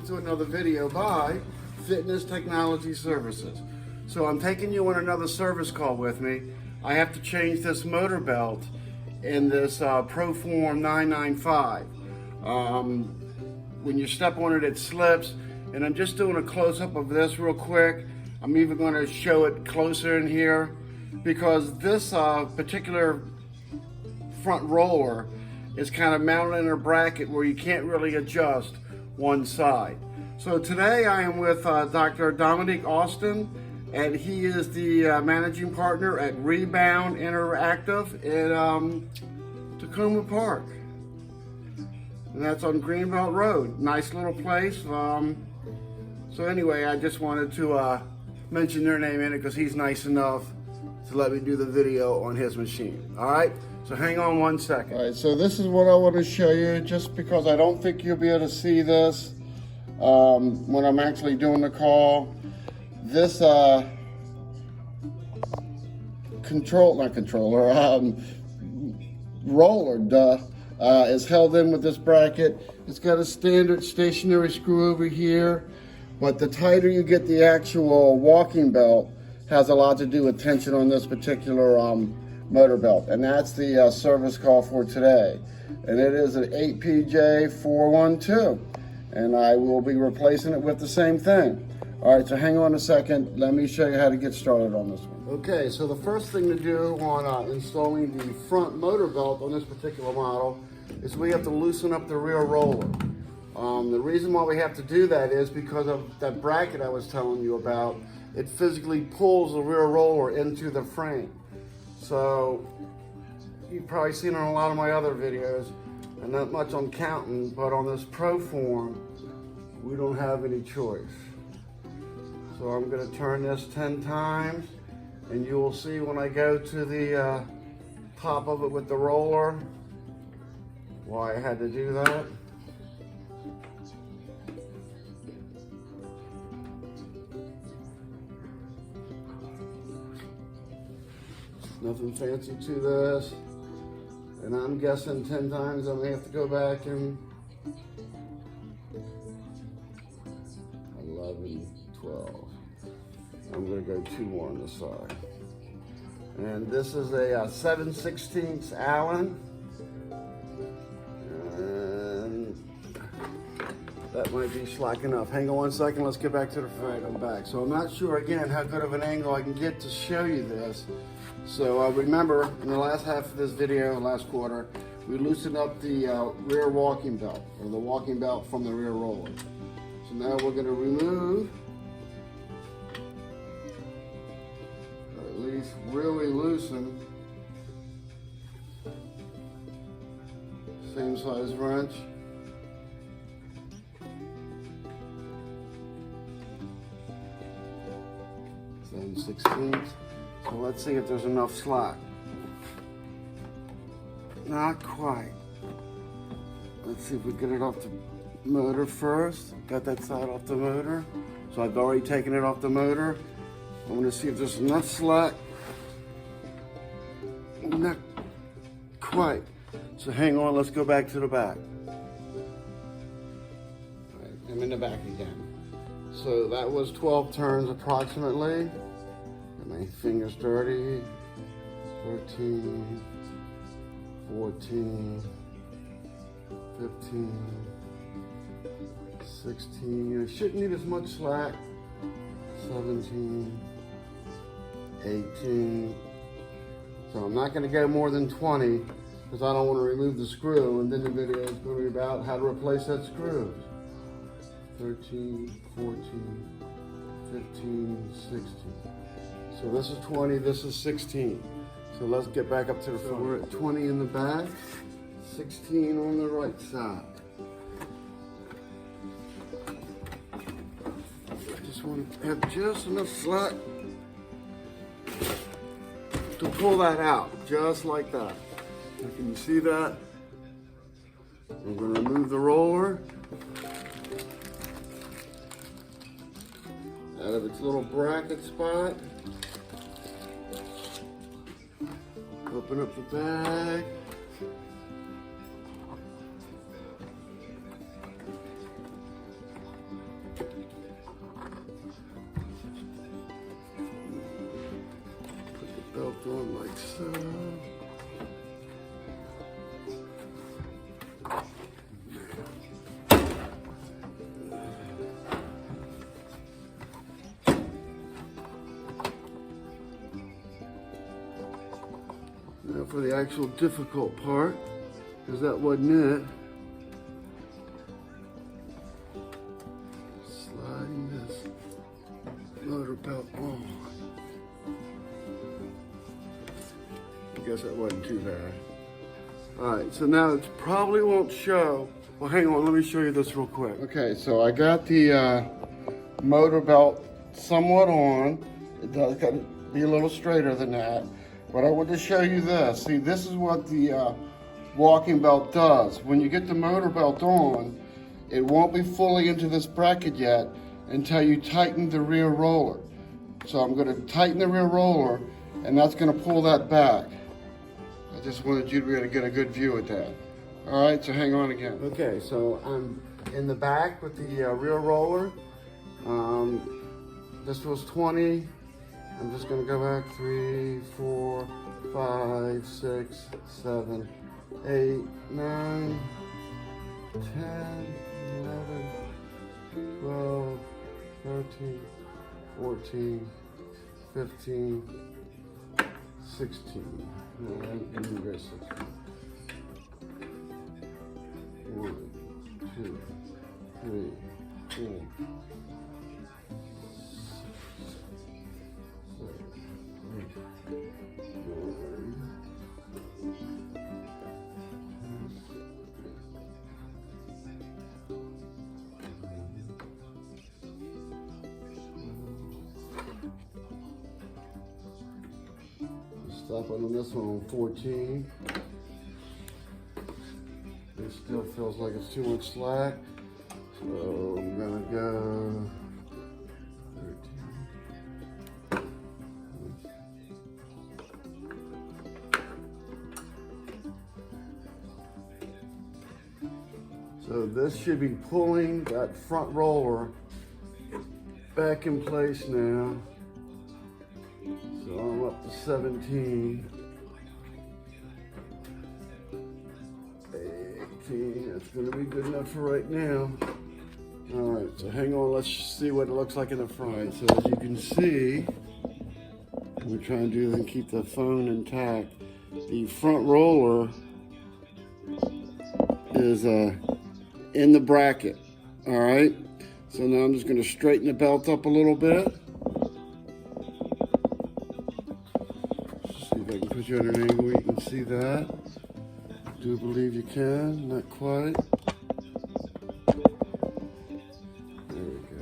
welcome to another video by Fitness Technology Services. So I'm taking you on another service call with me. I have to change this motor belt in this Proform 995. When you step on it, it slips, and I'm just doing a close-up of this real quick. I'm even going to show it closer in here because this particular front roller is kind of mounted in a bracket where you can't really adjust one side. So today I am with Dr. Dominique Austin, and he is the managing partner at Rebound Interactive in Tacoma Park. And that's on Greenbelt Road. Nice little place. So anyway, I just wanted to mention their name in it because he's nice enough to let me do the video on his machine. All right, so hang on one second. All right, so this is what I want to show you, just because I don't think you'll be able to see this when I'm actually doing the call. This roller, is held in with this bracket. It's got a standard stationary screw over here, but the tighter you get the actual walking belt has a lot to do with tension on this particular motor belt. And that's the service call for today. And it is an 8PJ412. And I will be replacing it with the same thing. All right, so hang on a second. Let me show you how to get started on this one. Okay, so the first thing to do on installing the front motor belt on this particular model is we have to loosen up the rear roller. The reason why we have to do that is because of that bracket I was telling you about. It physically pulls the rear roller into the frame. So you've probably seen it on a lot of my other videos, and not much on counting, but on this Proform, we don't have any choice. So I'm gonna turn this 10 times, and you will see when I go to the top of it with the roller, why I had to do that. Nothing fancy to this. And I'm guessing 10 times I may have to go back and 11, 12. I'm gonna go 2 more on the side. And this is a 7/16 Allen. And that might be slack enough. Hang on one second, let's get back to the front. I'm back. So I'm not sure again how good of an angle I can get to show you this. So remember, in the last half of this video, last quarter, we loosened up the rear walking belt, or the walking belt from the rear roller. So now we're going to remove, or at least really loosen, same size wrench. Then 16th. So let's see if there's enough slack. Not quite. Let's see if we get it off the motor first. Got that side off the motor. So I've already taken it off the motor. I'm gonna see if there's enough slack. Not quite. So hang on, let's go back to the back. All right, I'm in the back again. So that was 12 turns approximately. My fingers dirty. 13, 14, 15, 16. I shouldn't need as much slack. 17, 18. So I'm not going to go more than 20 because I don't want to remove the screw, and then the video is going to be about how to replace that screw. 13, 14, 15, 16. So this is 20, this is 16. So let's get back up to the front. We're at 20 in the back, 16 on the right side. I just want to have just enough slack to pull that out, just like that. Now, can you see that? I'm going to remove the roller out of its little bracket spot. Open up the bag. belt on like so. Now for the actual difficult part, because that wasn't it. Sliding this motor belt on. I guess that wasn't too bad. All right, so now it probably won't show. Well, hang on, let me show you this real quick. Okay, so I got the motor belt somewhat on. It does got to be a little straighter than that. But I want to show you this. See, this is what the walking belt does. When you get the motor belt on, it won't be fully into this bracket yet until you tighten the rear roller. So I'm going to tighten the rear roller, and that's going to pull that back. I just wanted you to be able to get a good view at that. All right, so hang on again. Okay, so I'm in the back with the rear roller. This was 20. I'm just going to go back 3, 4, 5, 6, 7, 8, 9, 10, 11, 12, 13, 14, 15, 16. And give me the rest of it. 1, 2, 3, 4. Stop on this one on 14. It still feels like it's too much slack, so I'm gonna go 13. So this should be pulling that front roller back in place now. So I'm up to 17, 18, that's gonna be good enough for right now. All right, so hang on, let's see what it looks like in the front. All right, so as you can see, we're trying to do and keep the phone intact. The front roller is in the bracket, all right? So now I'm just gonna straighten the belt up a little bit. Put you at an angle where you can see that. I do believe you can, not quite. There we go.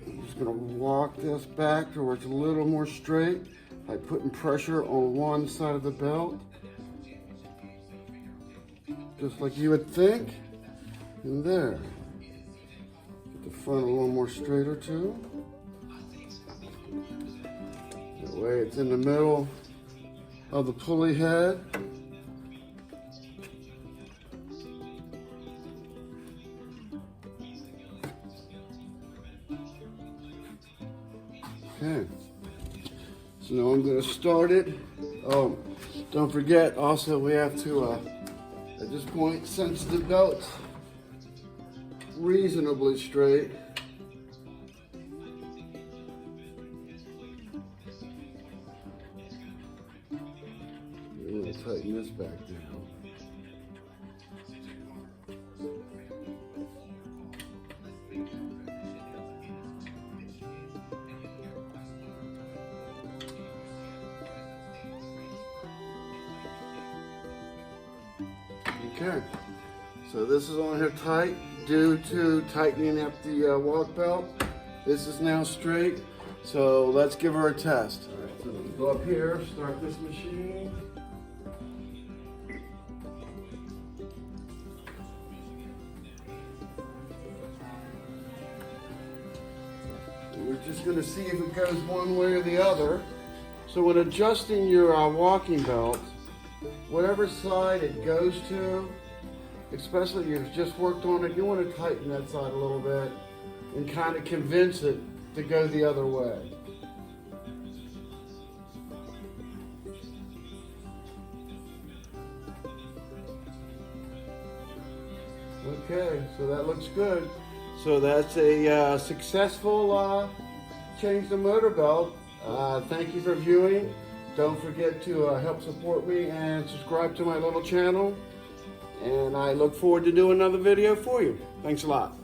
I'm just gonna walk this back to where it's a little more straight by putting pressure on one side of the belt. Just like you would think. And there. Get the front a little more straighter too. That way it's in the middle of the pulley head. Okay. So now I'm going to start it. Oh, don't forget also we have to, at this point, since the belt's reasonably straight, we're going to tighten this back down. Okay, so this is on here tight due to tightening up the walk belt. This is now straight, so let's give her a test. All right, so let's go up here, start this machine. And we're just going to see if it goes one way or the other. So when adjusting your walking belt, whatever side it goes to, especially if you've just worked on it, you want to tighten that side a little bit and kind of convince it to go the other way. Okay, so that looks good. So that's a successful change the motor belt. Thank you for viewing. Don't forget to help support me and subscribe to my little channel. And I look forward to doing another video for you. Thanks a lot.